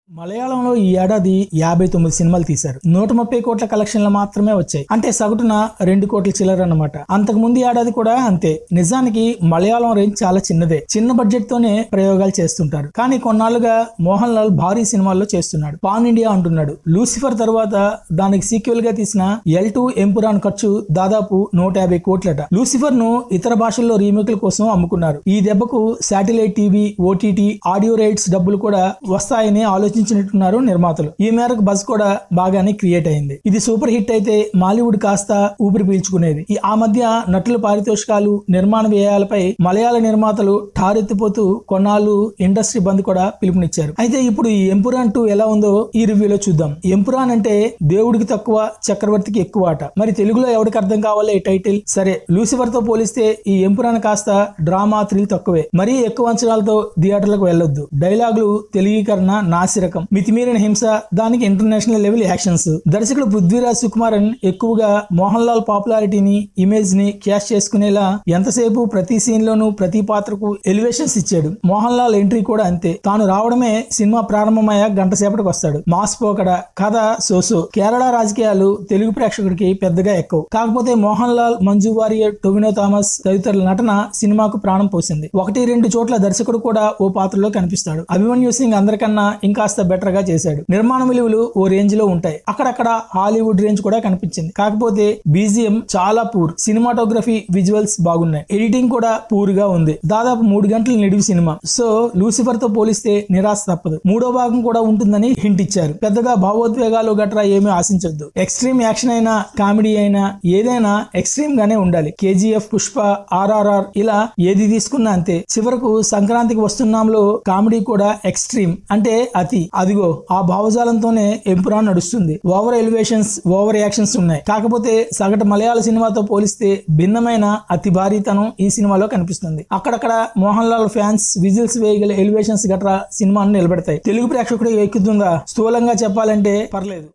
మలయాళంలో ఈ ఏడాది 59 సినిమాలు తీశారు. 130 కోట్ల కలెక్షన్లు మాత్రమే వచ్చాయి. అంటే సగటున 2 కోట్ల చిల్లర అన్నమాట. అంతకు ముందు ఏడాది కూడా అంతే. నిజానికి మలయాళం రేంజ్ చాలా చిన్నదే. చిన్న బడ్జెట్ తోనే ప్రయోగాలు చేస్తుంటారు. కానీ కొన్నాళ్లుగా మోహన్ లాల్ భారీ సినిమాల్లో చేస్తున్నాడు. పాన్ ఇండియా అంటున్నాడు. లూసిఫర్ తర్వాత దానికి సీక్వెల్ గా తీసిన L2 ఎంపురాన్ ఖర్చు దాదాపు 150 కోట్లట. లూసిఫర్ ను ఇతర భాషల్లో రీమేక్ల కోసం అమ్ముకున్నారు. ఈ దెబ్బకు satellite TV, OTT, audio rights డబ్బులు కూడా వస్తాయని ఆలోచించినట్టున్నారు నిర్మాతలు. ఈ మేరకు బజ్ కూడా బాగానే క్రియేట్ అయింది. ఇది సూపర్ హిట్ అయితే మాలీవుడ్ కాస్త ఊపిరి పీల్చుకునేది. ఆ మధ్య నటుల పారితోషికాలు, నిర్మాణ వ్యయాలపై మలయాళ నిర్మాతలు ఠారెత్తిపోతూ కొన్నాళ్ళు ఇండస్ట్రీ బంద్ కూడా పిలుపునిచ్చారు. అయితే ఇప్పుడు ఈ ఎంపురాన్ 2 ఎలా ఉందో ఈ రివ్యూలో చూద్దాం. ఎంపురాన్ అంటే దేవుడికి తక్కువ, చక్రవర్తికి ఎక్కువ ఆట. మరి తెలుగులో ఎవరికి అర్థం కావాలో ఈ టైటిల్. సరే, లూసిఫర్ తో పోలిస్తే ఈ ఎంపురాన్ కాస్త డ్రామా, థ్రిల్ తక్కువే. మరీ ఎక్కువ అంచనాలతో థియేటర్లకు వెళ్లొద్దు. డైలాగులు, తెలుగీకరణ నాసిరకం, మితిమీరిన హింస, దానికి ఇంటర్నేషనల్ లెవెల్ యాక్షన్స్. దర్శకుడు పృథ్వీరాజ్ సుకుమారన్ ఎక్కువగా మోహన్ లాల్ పాపులారిటీని, ఇమేజ్ ని క్యాష్ చేసుకునేలా ఎంతసేపు ప్రతి సీన్ లోనూ ప్రతి పాత్రకు ఎలివేషన్స్ ఇచ్చాడు. మోహన్ లాల్ ఎంట్రీ కూడా అంతే. తాను రావడమే సినిమా ప్రారంభమయ్యా గంట సేపటికి వస్తాడు. మాస్ పోకడ, కథ సోసో. కేరళ రాజకీయాలు తెలుగు ప్రేక్షకుడికి పెద్దగా ఎక్కువ. కాకపోతే మోహన్ లాల్, మంజు వారియర్, టొవినో థామస్ తదితరుల నటన సినిమాకు ప్రాణం పోసింది. 1-2 చోట్ల దర్శకుడు కూడా ఓ పాత్రలో కనిపిస్తాడు. అభిమన్యు సింగ్ అందరికన్నా ఇంకాస్త బెటర్ గా చేశాడు. నిర్మాణ విలువలు ఓ రేంజ్ లో ఉంటాయి. అక్కడక్కడ హాలీవుడ్ రేంజ్ కూడా కనిపించింది. కాకపోతే బీజిఎం చాలా పూర్. సినిమాటోగ్రఫీ, విజువల్స్ బాగున్నాయి. ఎడిటింగ్ కూడా పూర్ గా ఉంది. దాదాపు 3 గంటల నిడివి సినిమా. సో లూసిఫర్ తో పోలిస్తే నిరాశ తప్పదు. 3వ భాగం కూడా ఉంటుందని హింట్ ఇచ్చారు. పెద్దగా భావోద్వేగాలు గట్రా ఏమీ ఆశించొద్దు. ఎక్స్ట్రీమ్ యాక్షన్ అయినా, కామెడీ అయినా ఏదైనా ఎక్స్ట్రీమ్ గానే ఉండాలి. కేజీఎఫ్, పుష్ప, ఆర్ఆర్ఆర్ ఇలా ఏది తీసుకున్నా అంతే. చివరకు సంక్రాంతికి వస్తున్నాంలో కామెడీ కూడా ఎక్స్ట్రీమ్ అంటే అతి. అదిగో ఆ భావజాలంతోనే ఎంపురాన్ నడుస్తుంది. ఓవర్ ఎలివేషన్స్, ఓవర్ యాక్షన్స్ ఉన్నాయి. కాకపోతే సగటు మలయాళ సినిమాతో పోలిస్తే భిన్నమైన అతి భారీతనం ఈ సినిమాలో కనిపిస్తుంది. అక్కడక్కడ మోహన్ లాల్ ఫ్యాన్స్ విజిల్స్ వేయగల ఎలివేషన్స్ గట్రా సినిమాను నిలబెడతాయి. తెలుగు ప్రేక్షకుడు ఎక్కుతుందా? స్థూలంగా చెప్పాలంటే పర్లేదు.